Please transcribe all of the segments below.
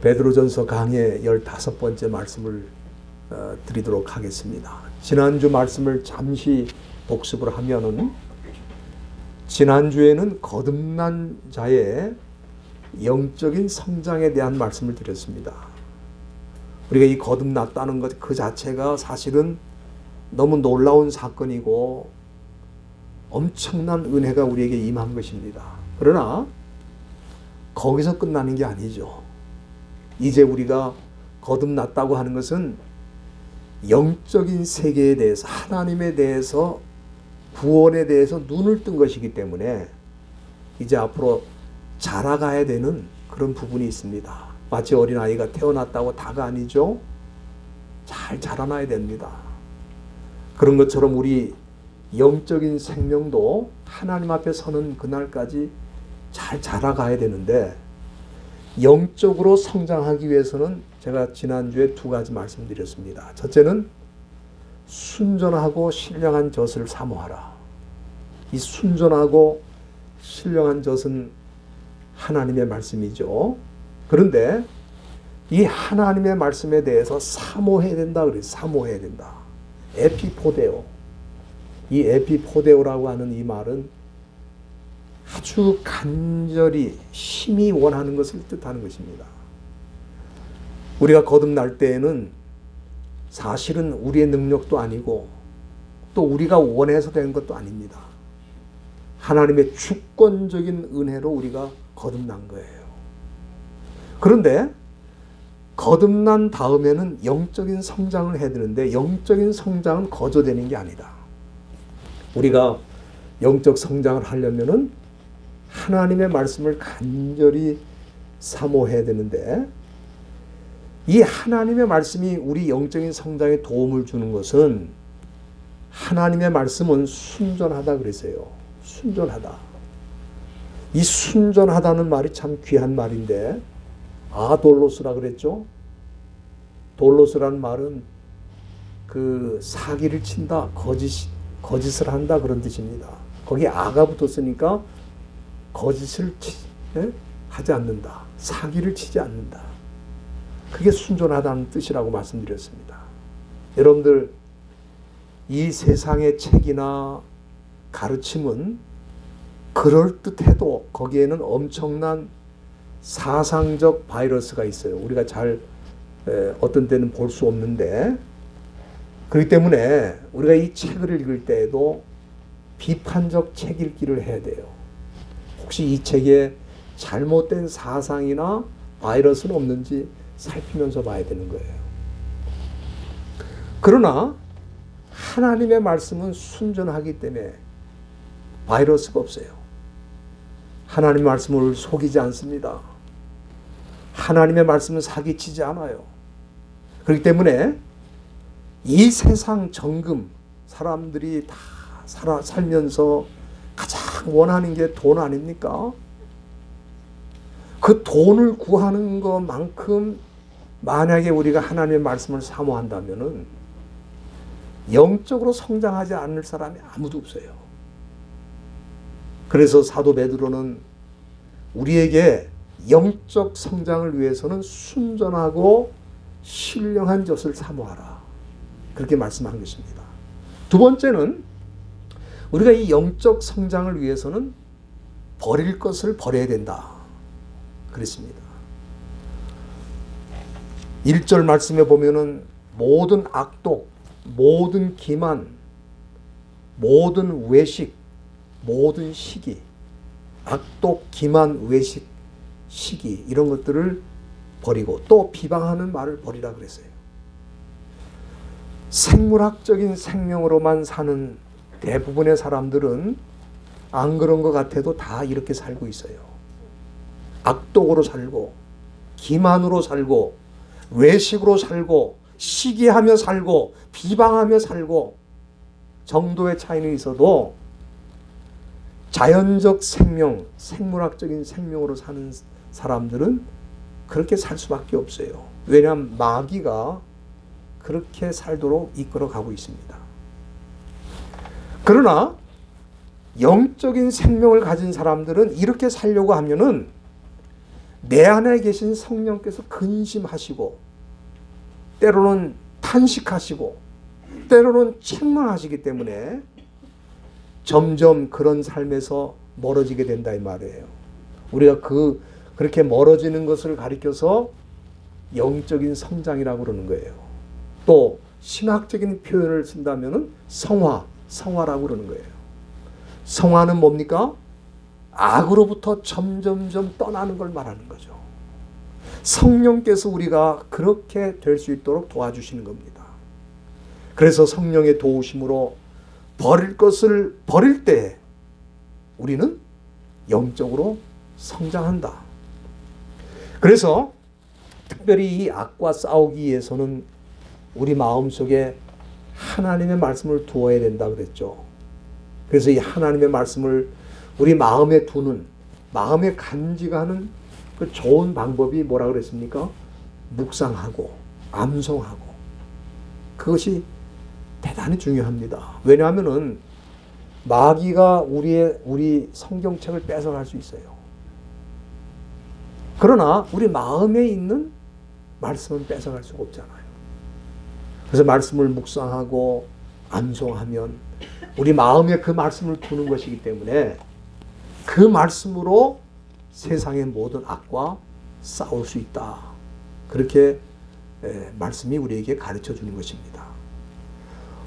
베드로전서 강의 15번째 말씀을 드리도록 하겠습니다. 지난주 말씀을 잠시 복습을 하면은 지난주에는 거듭난 자의 영적인 성장에 대한 말씀을 드렸습니다. 우리가 이 거듭났다는 것 그 자체가 사실은 너무 놀라운 사건이고 엄청난 은혜가 우리에게 임한 것입니다. 그러나 거기서 끝나는 게 아니죠. 이제 우리가 거듭났다고 하는 것은 영적인 세계에 대해서, 하나님에 대해서, 구원에 대해서 눈을 뜬 것이기 때문에 이제 앞으로 자라가야 되는 그런 부분이 있습니다. 마치 어린아이가 태어났다고 다가 아니죠. 잘 자라나야 됩니다. 그런 것처럼 우리 영적인 생명도 하나님 앞에 서는 그날까지 잘 자라가야 되는데, 영적으로 성장하기 위해서는 제가 지난주에 2가지 말씀드렸습니다. 첫째는 순전하고 신령한 젖을 사모하라. 이 순전하고 신령한 젖은 하나님의 말씀이죠. 그런데 이 하나님의 말씀에 대해서 사모해야 된다 그래요. 사모해야 된다. 에피포데오. 이 에피포데오라고 하는 이 말은 아주 간절히 심히 원하는 것을 뜻하는 것입니다. 우리가 거듭날 때에는 사실은 우리의 능력도 아니고 또 우리가 원해서 된 것도 아닙니다. 하나님의 주권적인 은혜로 우리가 거듭난 거예요. 그런데 거듭난 다음에는 영적인 성장을 해야 되는데, 영적인 성장은 거저되는 게 아니다. 우리가 영적 성장을 하려면은 하나님의 말씀을 간절히 사모해야 되는데, 이 하나님의 말씀이 우리 영적인 성장에 도움을 주는 것은, 하나님의 말씀은 순전하다 그랬어요. 순전하다. 이 순전하다는 말이 참 귀한 말인데, 아돌로스라 그랬죠. 돌로스라는 말은 그 사기를 친다, 거짓을 한다 그런 뜻입니다. 거기에 아가 붙었으니까 거짓을 하지 않는다. 사기를 치지 않는다. 그게 순전하다는 뜻이라고 말씀드렸습니다. 여러분들, 이 세상의 책이나 가르침은 그럴듯해도 거기에는 엄청난 사상적 바이러스가 있어요. 우리가 잘 어떤 때는 볼 수 없는데, 그렇기 때문에 우리가 이 책을 읽을 때에도 비판적 책 읽기를 해야 돼요. 혹시 이 책에 잘못된 사상이나 바이러스는 없는지 살피면서 봐야 되는 거예요. 그러나 하나님의 말씀은 순전하기 때문에 바이러스가 없어요. 하나님의 말씀을 속이지 않습니다. 하나님의 말씀은 사기치지 않아요. 그렇기 때문에 이 세상 정금, 사람들이 다 살면서 가장 원하는 게 돈 아닙니까? 그 돈을 구하는 것만큼 만약에 우리가 하나님의 말씀을 사모한다면은 영적으로 성장하지 않을 사람이 아무도 없어요. 그래서 사도 베드로는 우리에게 영적 성장을 위해서는 순전하고 신령한 젖을 사모하라, 그렇게 말씀한 것입니다. 두 번째는 우리가 이 영적 성장을 위해서는 버릴 것을 버려야 된다 그랬습니다. 1절 말씀에 보면은 모든 악독, 모든 기만, 모든 외식, 모든 시기, 악독, 기만, 외식, 시기, 이런 것들을 버리고, 또 비방하는 말을 버리라 그랬어요. 생물학적인 생명으로만 사는 대부분의 사람들은 안 그런 것 같아도 다 이렇게 살고 있어요. 악독으로 살고, 기만으로 살고, 외식으로 살고, 시기하며 살고, 비방하며 살고, 정도의 차이는 있어도 자연적 생명, 생물학적인 생명으로 사는 사람들은 그렇게 살 수밖에 없어요. 왜냐하면 마귀가 그렇게 살도록 이끌어가고 있습니다. 그러나 영적인 생명을 가진 사람들은 이렇게 살려고 하면은 내 안에 계신 성령께서 근심하시고 때로는 탄식하시고 때로는 책망하시기 때문에 점점 그런 삶에서 멀어지게 된다 이 말이에요. 우리가 그렇게 멀어지는 것을 가리켜서 영적인 성장이라고 그러는 거예요. 또 신학적인 표현을 쓴다면 성화라고 그러는 거예요. 성화는 뭡니까? 악으로부터 점점점 떠나는 걸 말하는 거죠. 성령께서 우리가 그렇게 될 수 있도록 도와주시는 겁니다. 그래서 성령의 도우심으로 버릴 것을 버릴 때 우리는 영적으로 성장한다. 그래서 특별히 이 악과 싸우기 위해서는 우리 마음속에 하나님의 말씀을 두어야 된다 그랬죠. 그래서 이 하나님의 말씀을 우리 마음에 두는, 마음에 간직하는 그 좋은 방법이 뭐라 그랬습니까? 묵상하고 암송하고. 그것이 대단히 중요합니다. 왜냐하면은 마귀가 우리 성경책을 뺏어갈 수 있어요. 그러나 우리 마음에 있는 말씀은 뺏어갈 수가 없잖아요. 그래서 말씀을 묵상하고 암송하면 우리 마음에 그 말씀을 두는 것이기 때문에 그 말씀으로 세상의 모든 악과 싸울 수 있다. 그렇게 말씀이 우리에게 가르쳐 주는 것입니다.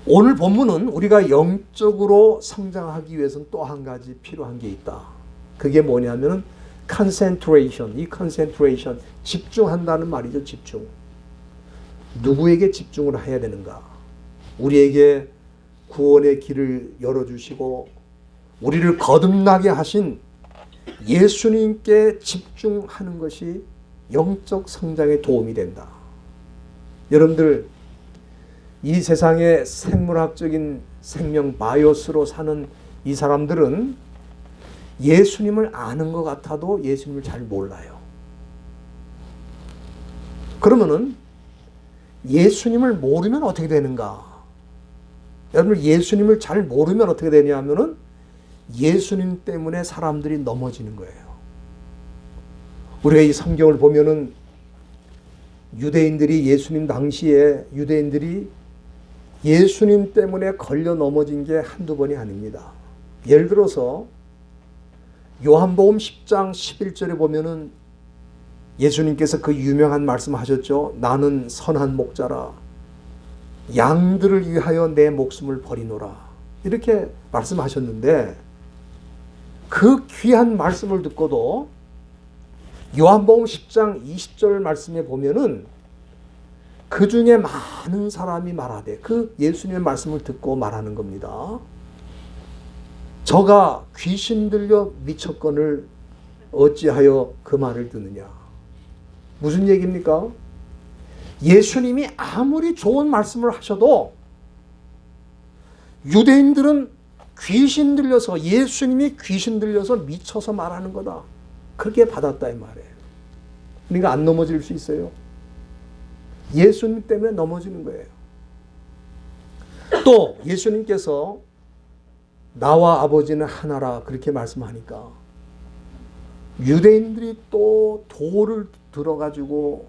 오늘 본문은 우리가 영적으로 성장하기 위해서는 또 한 가지 필요한 게 있다. 그게 뭐냐면 concentration, 이 concentration, 집중한다는 말이죠. 집중. 누구에게 집중을 해야 되는가? 우리에게 구원의 길을 열어주시고 우리를 거듭나게 하신 예수님께 집중하는 것이 영적 성장에 도움이 된다. 여러분들, 이 세상의 생물학적인 생명 바이오스로 사는 이 사람들은 예수님을 아는 것 같아도 예수님을 잘 몰라요. 그러면은 예수님을 모르면 어떻게 되는가? 여러분, 예수님을 잘 모르면 어떻게 되냐면은 예수님 때문에 사람들이 넘어지는 거예요. 우리가 이 성경을 보면은 유대인들이 예수님 당시에 유대인들이 예수님 때문에 걸려 넘어진 게 한두 번이 아닙니다. 예를 들어서 요한복음 10장 11절에 보면은 예수님께서 그 유명한 말씀 하셨죠. 나는 선한 목자라 양들을 위하여 내 목숨을 버리노라. 이렇게 말씀하셨는데 그 귀한 말씀을 듣고도 요한복음 10장 20절 말씀에 보면은 그 중에 많은 사람이 말하되 그 예수님의 말씀을 듣고 말하는 겁니다. 저가 귀신 들려 미쳤거늘 어찌하여 그 말을 듣느냐. 무슨 얘기입니까? 예수님이 아무리 좋은 말씀을 하셔도 유대인들은 귀신 들려서 예수님이 귀신 들려서 미쳐서 말하는 거다. 그렇게 받았다 이 말이에요. 그러니까 안 넘어질 수 있어요. 예수님 때문에 넘어지는 거예요. 또 예수님께서 나와 아버지는 하나라 그렇게 말씀하니까 유대인들이 또 돌을 들어가지고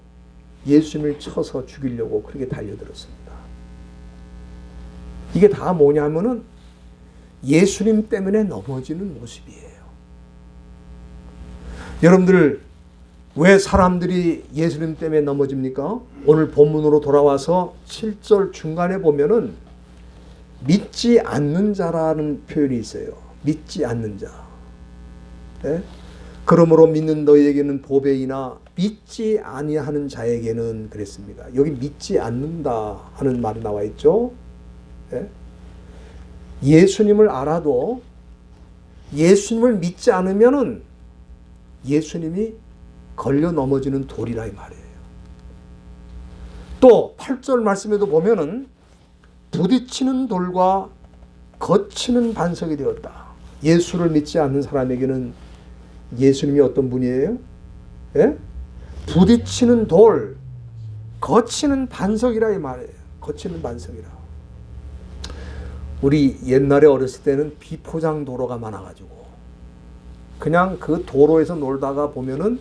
예수님을 쳐서 죽이려고 그렇게 달려들었습니다. 이게 다 뭐냐면은 예수님 때문에 넘어지는 모습이에요. 여러분들, 왜 사람들이 예수님 때문에 넘어집니까? 오늘 본문으로 돌아와서 7절 중간에 보면은 믿지 않는 자라는 표현이 있어요. 믿지 않는 자. 네? 그러므로 믿는 너희에게는 보배이나 믿지 아니하는 자에게는 그랬습니다. 여기 믿지 않는다 하는 말이 나와 있죠. 네? 예수님을 알아도 예수님을 믿지 않으면은 예수님이 걸려 넘어지는 돌이라 이 말이에요. 또 8절 말씀에도 보면은 부딪히는 돌과 거치는 반석이 되었다. 예수를 믿지 않는 사람에게는 예수님이 어떤 분이에요? 예? 부딪히는 돌, 거치는 반석이라 이 말이에요. 거치는 반석이라. 우리 옛날에 어렸을 때는 비포장 도로가 많아가지고 그냥 그 도로에서 놀다가 보면은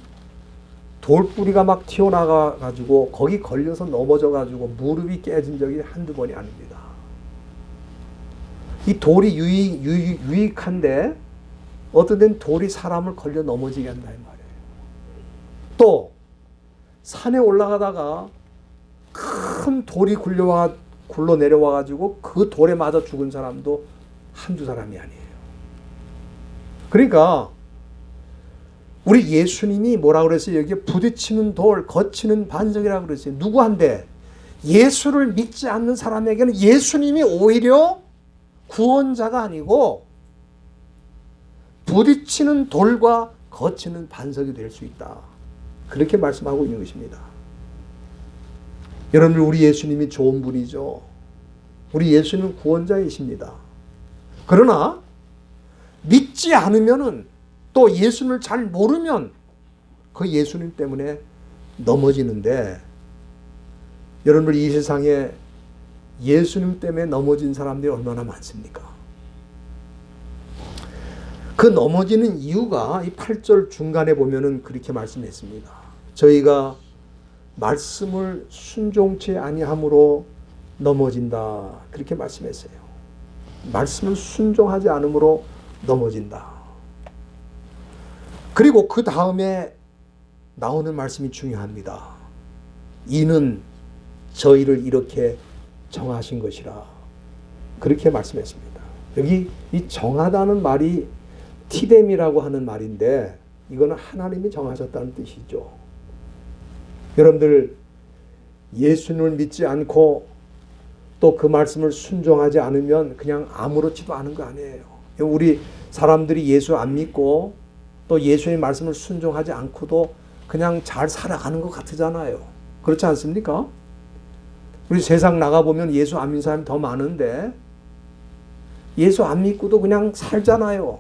돌뿌리가 막 튀어나가 가지고 거기 걸려서 넘어져 가지고 무릎이 깨진 적이 한두 번이 아닙니다. 이 돌이 유익한데 어떤 데는 돌이 사람을 걸려 넘어지게 한다 이 말이에요. 또 산에 올라가다가 큰 돌이 굴러 내려와 가지고 그 돌에 맞아 죽은 사람도 한두 사람이 아니에요. 그러니까 우리 예수님이 뭐라 그랬어요? 여기에 부딪히는 돌, 거치는 반석이라고 그랬어요. 누구한테? 예수를 믿지 않는 사람에게는 예수님이 오히려 구원자가 아니고 부딪히는 돌과 거치는 반석이 될 수 있다. 그렇게 말씀하고 있는 것입니다. 여러분들, 우리 예수님이 좋은 분이죠. 우리 예수님은 구원자이십니다. 그러나 믿지 않으면은, 또 예수님을 잘 모르면 그 예수님 때문에 넘어지는데, 여러분들, 이 세상에 예수님 때문에 넘어진 사람들이 얼마나 많습니까? 그 넘어지는 이유가 이 8절 중간에 보면은 그렇게 말씀했습니다. 저희가 말씀을 순종치 아니함으로 넘어진다. 그렇게 말씀했어요. 말씀을 순종하지 않음으로 넘어진다. 그리고 그 다음에 나오는 말씀이 중요합니다. 이는 저희를 이렇게 정하신 것이라. 그렇게 말씀했습니다. 여기 이 정하다는 말이 티뎀이라고 하는 말인데, 이거는 하나님이 정하셨다는 뜻이죠. 여러분들, 예수님을 믿지 않고 또 그 말씀을 순종하지 않으면 그냥 아무렇지도 않은 거 아니에요. 우리 사람들이 예수 안 믿고 또 예수의 말씀을 순종하지 않고도 그냥 잘 살아가는 것 같으잖아요. 그렇지 않습니까? 우리 세상 나가보면 예수 안 믿는 사람이 더 많은데 예수 안 믿고도 그냥 살잖아요.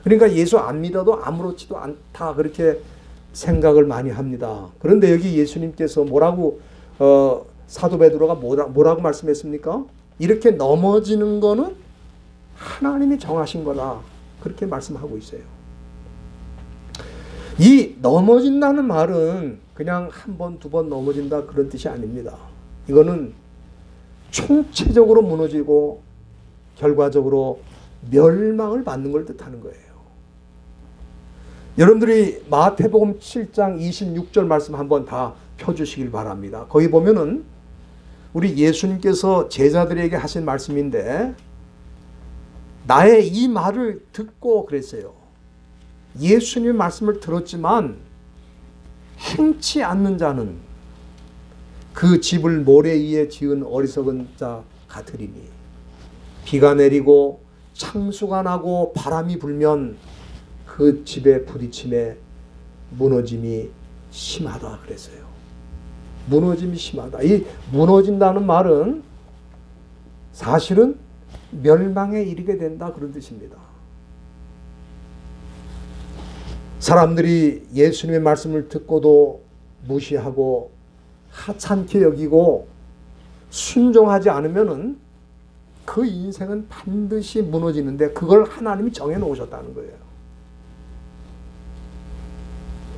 그러니까 예수 안 믿어도 아무렇지도 않다, 그렇게 생각을 많이 합니다. 그런데 여기 예수님께서 뭐라고 사도 베드로가 뭐라고 말씀했습니까? 이렇게 넘어지는 거는 하나님이 정하신 거다, 그렇게 말씀하고 있어요. 이 넘어진다는 말은 그냥 한 번, 두 번 넘어진다 그런 뜻이 아닙니다. 이거는 총체적으로 무너지고 결과적으로 멸망을 받는 걸 뜻하는 거예요. 여러분들이 마태복음 7장 26절 말씀 한번 다 펴주시길 바랍니다. 거기 보면은 우리 예수님께서 제자들에게 하신 말씀인데, 나의 이 말을 듣고 그랬어요. 예수님의 말씀을 들었지만 행치 않는 자는 그 집을 모래 위에 지은 어리석은 자 같으리니, 비가 내리고 창수가 나고 바람이 불면 그 집에 부딪힘에 무너짐이 심하다 그랬어요. 무너짐이 심하다. 이 무너진다는 말은 사실은 멸망에 이르게 된다 그런 뜻입니다. 사람들이 예수님의 말씀을 듣고도 무시하고 하찮게 여기고 순종하지 않으면은 그 인생은 반드시 무너지는데, 그걸 하나님이 정해 놓으셨다는 거예요.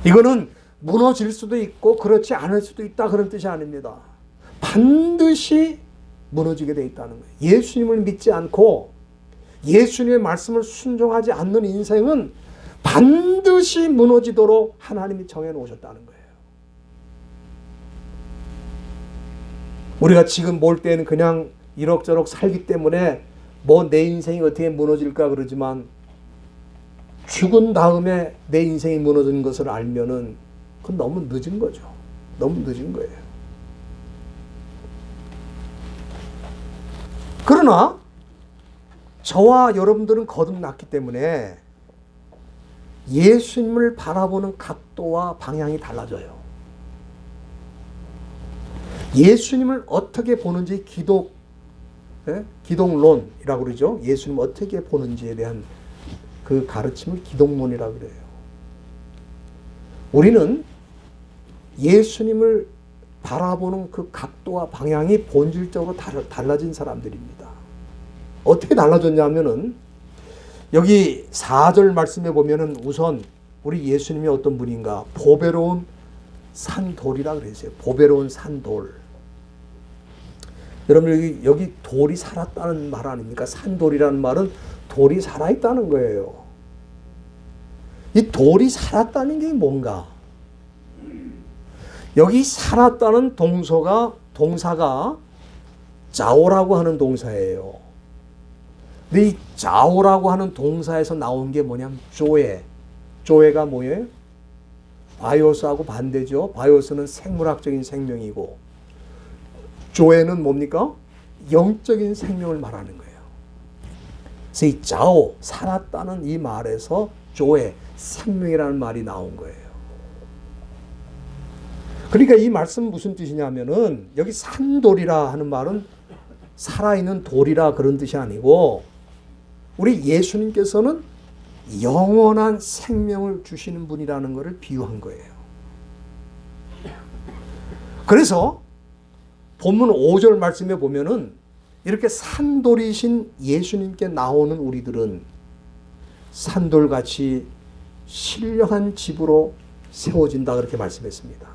이거는 무너질 수도 있고 그렇지 않을 수도 있다 그런 뜻이 아닙니다. 반드시 무너지게 돼 있다는 거예요. 예수님을 믿지 않고 예수님의 말씀을 순종하지 않는 인생은 반드시 무너지도록 하나님이 정해 놓으셨다는 거예요. 우리가 지금 볼 때는 그냥 이럭저럭 살기 때문에 뭐 내 인생이 어떻게 무너질까 그러지만, 죽은 다음에 내 인생이 무너진 것을 알면은 그건 너무 늦은 거죠. 너무 늦은 거예요. 그러나 저와 여러분들은 거듭났기 때문에 예수님을 바라보는 각도와 방향이 달라져요. 예수님을 어떻게 보는지 기독론이라고 그러죠. 예수님을 어떻게 보는지에 대한 그 가르침을 기독론이라고 그래요. 우리는 예수님을 바라보는 그 각도와 방향이 본질적으로 달라진 사람들입니다. 어떻게 달라졌냐면은 여기 4절 말씀에 보면은 우선 우리 예수님이 어떤 분인가, 보배로운 산돌이라 그랬어요. 보배로운 산돌. 여러분 여기 돌이 살았다는 말 아닙니까? 산돌이라는 말은 돌이 살아있다는 거예요. 이 돌이 살았다는 게 뭔가? 여기 살았다는 동사가 자오라고 하는 동사예요. 근데 이 자오라고 하는 동사에서 나온 게 뭐냐면 조에. 조에가 뭐예요? 바이오스하고 반대죠. 바이오스는 생물학적인 생명이고 조에는 뭡니까? 영적인 생명을 말하는 거예요. 그래서 이 자오, 살았다는 이 말에서 조에, 생명이라는 말이 나온 거예요. 그러니까 이 말씀 무슨 뜻이냐면은 여기 산돌이라 하는 말은 살아있는 돌이라 그런 뜻이 아니고 우리 예수님께서는 영원한 생명을 주시는 분이라는 것을 비유한 거예요. 그래서 본문 5절 말씀에 보면은 이렇게 산돌이신 예수님께 나오는 우리들은 산돌같이 신령한 집으로 세워진다 그렇게 말씀했습니다.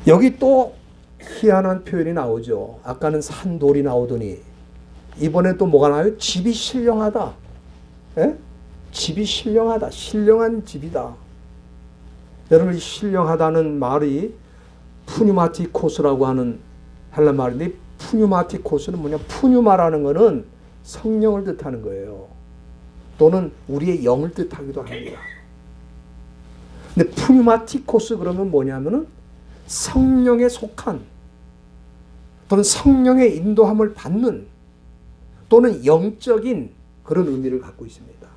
여기 또 희한한 표현이 나오죠. 아까는 산돌이 나오더니 이번에 또 뭐가 나와요? 집이 신령하다. 예? 집이 신령하다. 신령한 집이다. 여러분, 신령하다는 말이 푸뉴마티코스라고 하는 헬라 말인데, 푸뉴마티코스는 뭐냐? 푸뉴마라는 것은 성령을 뜻하는 거예요. 또는 우리의 영을 뜻하기도 합니다. 근데 푸뉴마티코스 그러면 뭐냐면은 성령에 속한 또는 성령의 인도함을 받는 또는 영적인 그런 의미를 갖고 있습니다.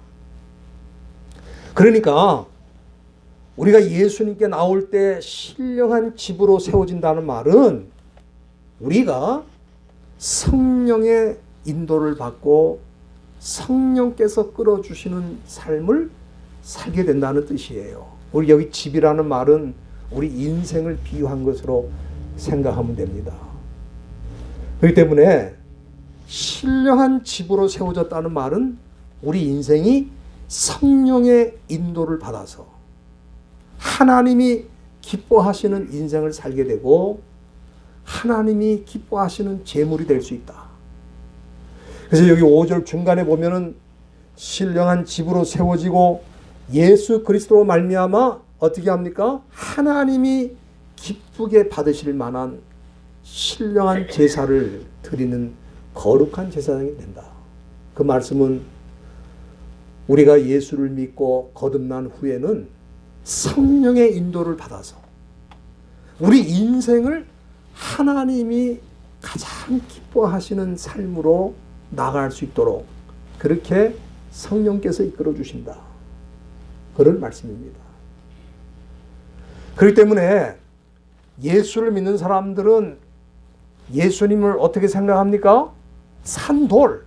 그러니까 우리가 예수님께 나올 때 신령한 집으로 세워진다는 말은 우리가 성령의 인도를 받고 성령께서 끌어주시는 삶을 살게 된다는 뜻이에요. 우리 여기 집이라는 말은 우리 인생을 비유한 것으로 생각하면 됩니다. 그렇기 때문에 신령한 집으로 세워졌다는 말은 우리 인생이 성령의 인도를 받아서 하나님이 기뻐하시는 인생을 살게 되고 하나님이 기뻐하시는 재물이 될 수 있다. 그래서 여기 5절 중간에 보면은 신령한 집으로 세워지고 예수 그리스도로 말미암아 어떻게 합니까? 하나님이 기쁘게 받으실 만한 신령한 제사를 드리는 거룩한 제사장이 된다. 그 말씀은 우리가 예수를 믿고 거듭난 후에는 성령의 인도를 받아서 우리 인생을 하나님이 가장 기뻐하시는 삶으로 나갈 수 있도록 그렇게 성령께서 이끌어 주신다. 그런 말씀입니다. 그렇기 때문에 예수를 믿는 사람들은 예수님을 어떻게 생각합니까? 산돌.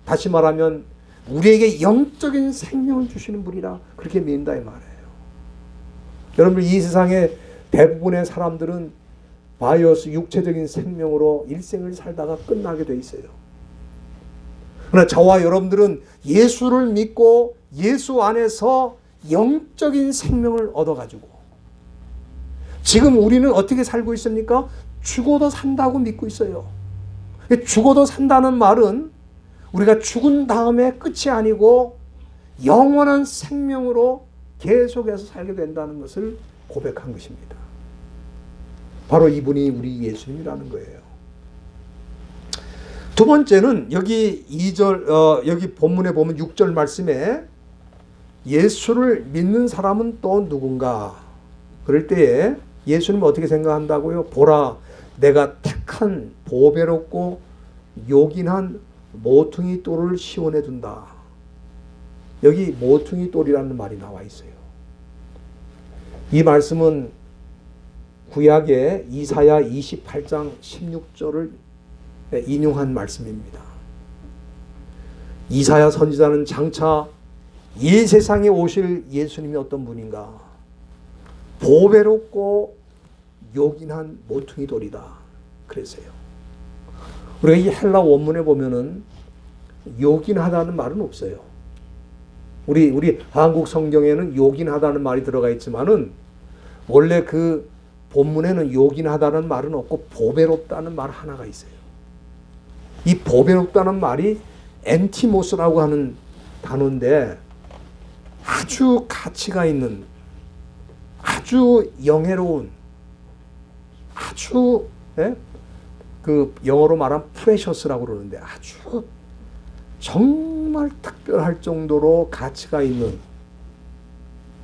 다시 말하면 우리에게 영적인 생명을 주시는 분이라 그렇게 믿는다 이 말이에요. 여러분, 이 세상의 대부분의 사람들은 바이오스 육체적인 생명으로 일생을 살다가 끝나게 돼 있어요. 그러나 저와 여러분들은 예수를 믿고 예수 안에서 영적인 생명을 얻어가지고 지금 우리는 어떻게 살고 있습니까? 죽어도 산다고 믿고 있어요. 죽어도 산다는 말은 우리가 죽은 다음에 끝이 아니고 영원한 생명으로 계속해서 살게 된다는 것을 고백한 것입니다. 바로 이분이 우리 예수님이라는 거예요. 두 번째는 여기 2절 여기 본문에 보면 6절 말씀에 예수를 믿는 사람은 또 누군가? 그럴 때에 예수님은 어떻게 생각한다고요? 보라, 내가 택한 보배롭고 요긴한 모퉁이 돌을 시원해 둔다. 여기 모퉁이 돌이라는 말이 나와 있어요. 이 말씀은 구약의 이사야 28장 16절을 인용한 말씀입니다. 이사야 선지자는 장차 이 세상에 오실 예수님이 어떤 분인가? 보배롭고 요긴한 모퉁이 돌이다. 그랬어요. 우리가 이 헬라 원문에 보면은 요긴하다는 말은 없어요. 우리 한국 성경에는 요긴하다는 말이 들어가 있지만은 원래 그 본문에는 요긴하다는 말은 없고 보배롭다는 말 하나가 있어요. 이 보배롭다는 말이 엔티모스라고 하는 단어인데 아주 가치가 있는, 아주 영예로운, 아주 그 영어로 말하면 프레셔스라고 그러는데 아주 정말 특별할 정도로 가치가 있는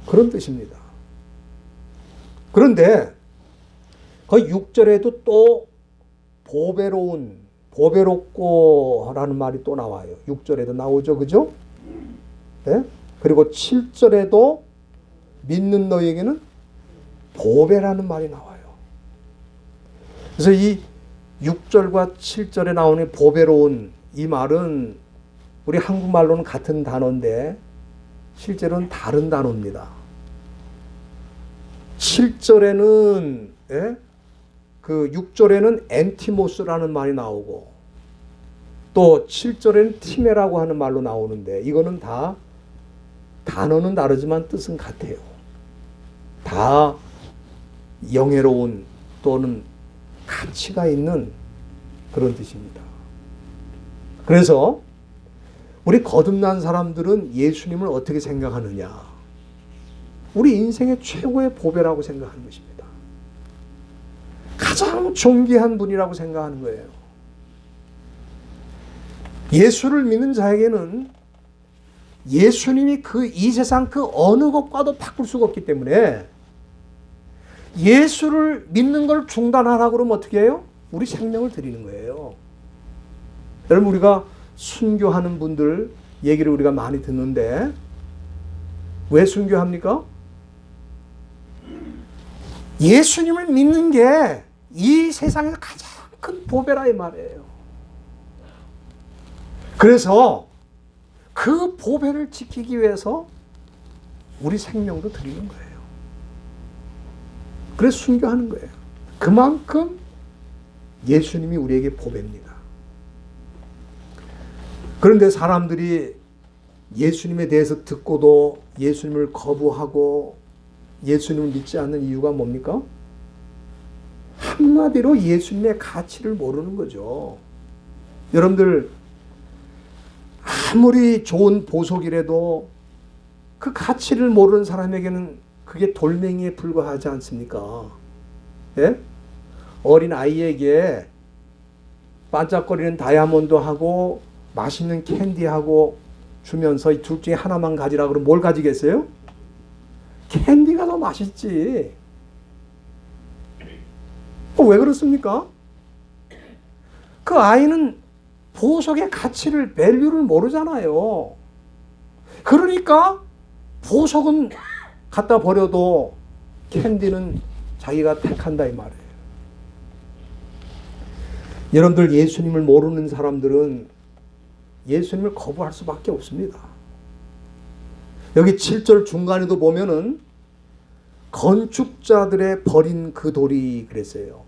그런 뜻입니다. 그런데 그 6절에도 또 보배로운, 보배롭고라는 말이 또 나와요. 6절에도 나오죠. 그죠? 네? 그리고 7절에도 믿는 너에게는 보배라는 말이 나와요. 그래서 이 6절과 7절에 나오는 보배로운 이 말은 우리 한국말로는 같은 단어인데 실제로는 다른 단어입니다. 7절에는 그 6절에는 엔티모스라는 말이 나오고 또 7절에는 티메라고 하는 말로 나오는데 이거는 다 단어는 다르지만 뜻은 같아요. 다 영예로운 또는 가치가 있는 그런 뜻입니다. 그래서 우리 거듭난 사람들은 예수님을 어떻게 생각하느냐? 우리 인생의 최고의 보배라고 생각하는 것입니다. 가장 존귀한 분이라고 생각하는 거예요. 예수를 믿는 자에게는 예수님이 이 세상 그 어느 것과도 바꿀 수가 없기 때문에 예수를 믿는 걸 중단하라고 그러면 어떻게 해요? 우리 생명을 드리는 거예요. 여러분 우리가 순교하는 분들 얘기를 우리가 많이 듣는데 왜 순교합니까? 예수님을 믿는 게 이 세상에서 가장 큰 보배라 이 말이에요. 그래서 그 보배를 지키기 위해서 우리 생명도 드리는 거예요. 그래서 순교하는 거예요. 그만큼 예수님이 우리에게 보배입니다. 그런데 사람들이 예수님에 대해서 듣고도 예수님을 거부하고 예수님을 믿지 않는 이유가 뭡니까? 한마디로 예수님의 가치를 모르는 거죠. 여러분들 아무리 좋은 보석이라도 그 가치를 모르는 사람에게는 그게 돌멩이에 불과하지 않습니까? 예? 어린 아이에게 반짝거리는 다이아몬드하고 맛있는 캔디하고 주면서 이 둘 중에 하나만 가지라 그러면 뭘 가지겠어요? 캔디가 더 맛있지. 왜 그렇습니까? 그 아이는 보석의 가치를, 밸류를 모르잖아요. 그러니까 보석은 갖다 버려도 캔디는 자기가 택한다 이 말이에요. 여러분들 예수님을 모르는 사람들은 예수님을 거부할 수밖에 없습니다. 여기 7절 중간에도 보면은 건축자들의 버린 그 돌이 그랬어요.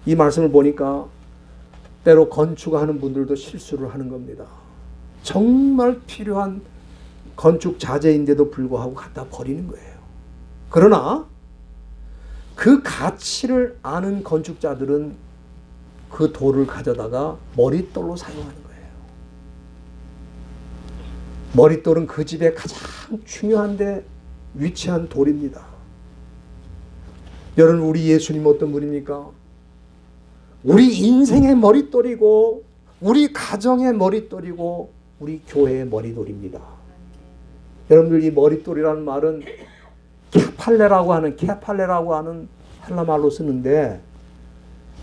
이 말씀을 보니까 때로 건축하는 분들도 실수를 하는 겁니다. 정말 필요한 건축 자재인데도 불구하고 갖다 버리는 거예요. 그러나 그 가치를 아는 건축자들은 그 돌을 가져다가 머릿돌로 사용하는 거예요. 머릿돌은 그 집에 가장 중요한 데 위치한 돌입니다. 여러분 우리 예수님 어떤 분입니까? 우리 인생의 머릿돌이고 우리 가정의 머릿돌이고 우리 교회의 머릿돌입니다. 여러분들 이 머릿돌이라는 말은 케팔레라고 하는 헬라 말로 쓰는데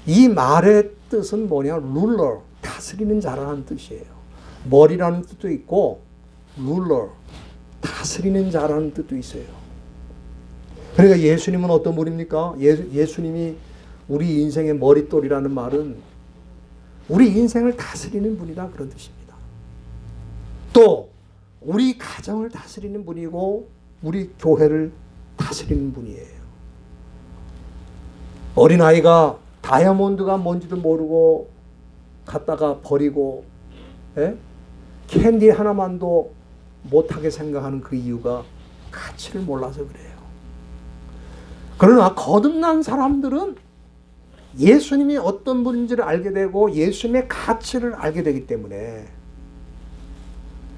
이 말의 뜻은 뭐냐? 룰러, 다스리는 자라는 뜻이에요. 머리라는 뜻도 있고 룰러, 다스리는 자라는 뜻도 있어요. 그러니까 예수님은 어떤 분입니까? 예수님이 우리 인생의 머릿돌이라는 말은 우리 인생을 다스리는 분이다 그런 뜻입니다. 또 우리 가정을 다스리는 분이고 우리 교회를 다스리는 분이에요. 어린아이가 다이아몬드가 뭔지도 모르고 갖다가 버리고 캔디 하나만도 못하게 생각하는 그 이유가 가치를 몰라서 그래요. 그러나 거듭난 사람들은 예수님이 어떤 분인지를 알게 되고 예수님의 가치를 알게 되기 때문에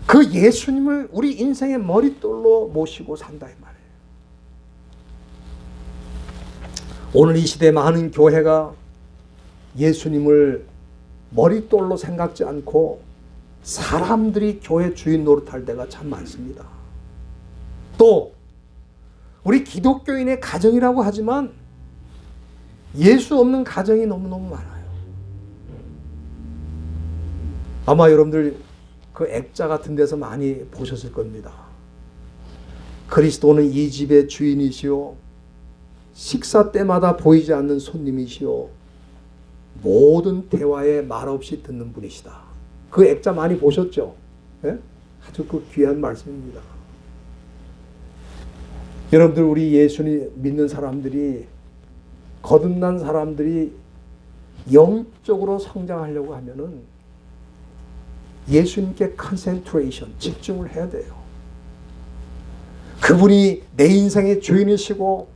그 예수님을 우리 인생의 머릿돌로 모시고 산다 이 말이에요. 오늘 이 시대 많은 교회가 예수님을 머릿돌로 생각지 않고 사람들이 교회 주인 노릇할 때가 참 많습니다. 또 우리 기독교인의 가정이라고 하지만 예수 없는 가정이 너무너무 많아요. 아마 여러분들 그 액자 같은 데서 많이 보셨을 겁니다. 그리스도는 이 집의 주인이시오, 식사 때마다 보이지 않는 손님이시오, 모든 대화에 말없이 듣는 분이시다. 그 액자 많이 보셨죠? 예? 아주 그 귀한 말씀입니다. 여러분들 우리 예수님 믿는 사람들이, 거듭난 사람들이 영적으로 성장하려고 하면은 예수님께 컨센트레이션, 집중을 해야 돼요. 그분이 내 인생의 주인이시고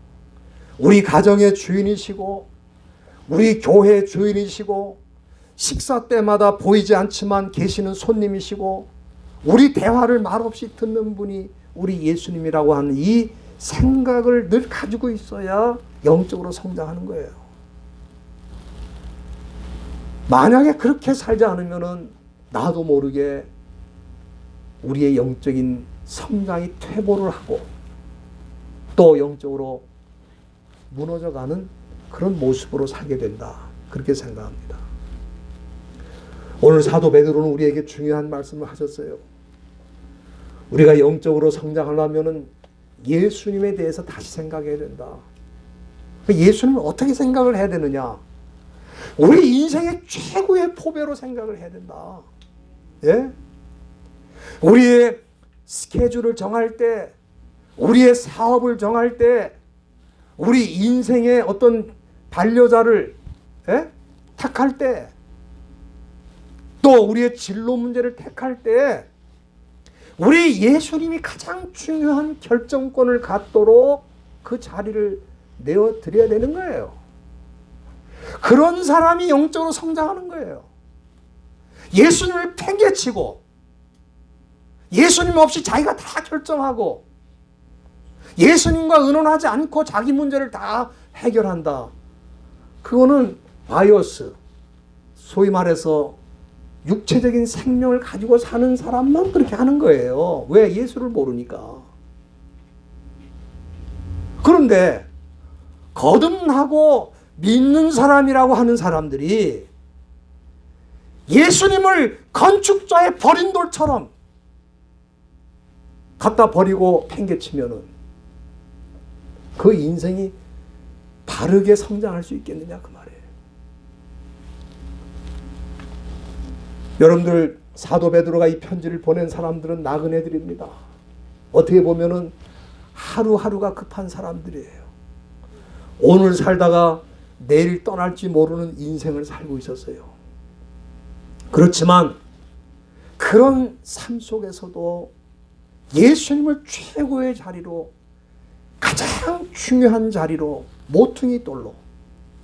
우리 가정의 주인이시고 우리 교회의 주인이시고 식사 때마다 보이지 않지만 계시는 손님이시고 우리 대화를 말없이 듣는 분이 우리 예수님이라고 하는 이 생각을 늘 가지고 있어야 영적으로 성장하는 거예요. 만약에 그렇게 살지 않으면은 나도 모르게 우리의 영적인 성장이 퇴보를 하고 또 영적으로 무너져가는 그런 모습으로 살게 된다. 그렇게 생각합니다. 오늘 사도 베드로는 우리에게 중요한 말씀을 하셨어요. 우리가 영적으로 성장하려면은 예수님에 대해서 다시 생각해야 된다. 예수님을 어떻게 생각을 해야 되느냐? 우리 인생의 최고의 포배로 생각을 해야 된다. 예? 우리의 스케줄을 정할 때, 우리의 사업을 정할 때, 우리 인생의 어떤 반려자를 택할 때, 또 우리의 진로 문제를 택할 때 우리 예수님이 가장 중요한 결정권을 갖도록 그 자리를 내어드려야 되는 거예요. 그런 사람이 영적으로 성장하는 거예요. 예수님을 팽개치고 예수님 없이 자기가 다 결정하고 예수님과 의논하지 않고 자기 문제를 다 해결한다. 그거는 바이어스, 소위 말해서 육체적인 생명을 가지고 사는 사람만 그렇게 하는 거예요. 왜? 예수를 모르니까. 그런데 거듭나고 믿는 사람이라고 하는 사람들이 예수님을 건축자의 버린 돌처럼 갖다 버리고 팽개치면은 그 인생이 바르게 성장할 수 있겠느냐 그 말이에요. 여러분들 사도 베드로가 이 편지를 보낸 사람들은 나그네들입니다. 어떻게 보면은 하루하루가 급한 사람들이에요. 오늘 살다가 내일 떠날지 모르는 인생을 살고 있었어요. 그렇지만 그런 삶 속에서도 예수님을 최고의 자리로, 가장 중요한 자리로, 모퉁이 돌로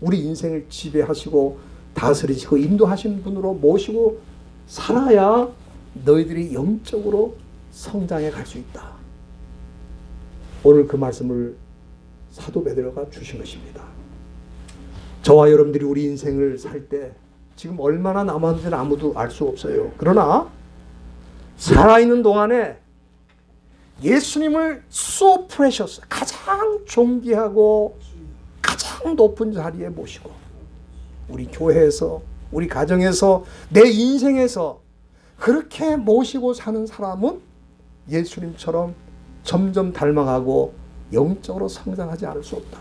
우리 인생을 지배하시고 다스리시고 인도하신 분으로 모시고 살아야 너희들이 영적으로 성장해 갈 수 있다. 오늘 그 말씀을 사도 베드로가 주신 것입니다. 저와 여러분들이 우리 인생을 살 때 지금 얼마나 남았는지는 아무도 알 수 없어요. 그러나 살아있는 동안에 예수님을 so precious, 가장 존귀하고 가장 높은 자리에 모시고 우리 교회에서, 우리 가정에서, 내 인생에서 그렇게 모시고 사는 사람은 예수님처럼 점점 닮아가고 영적으로 성장하지 않을 수 없다.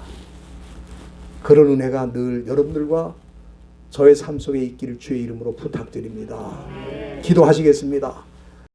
그런 은혜가 늘 여러분들과 저의 삶 속에 있기를 주의 이름으로 부탁드립니다. 기도하시겠습니다.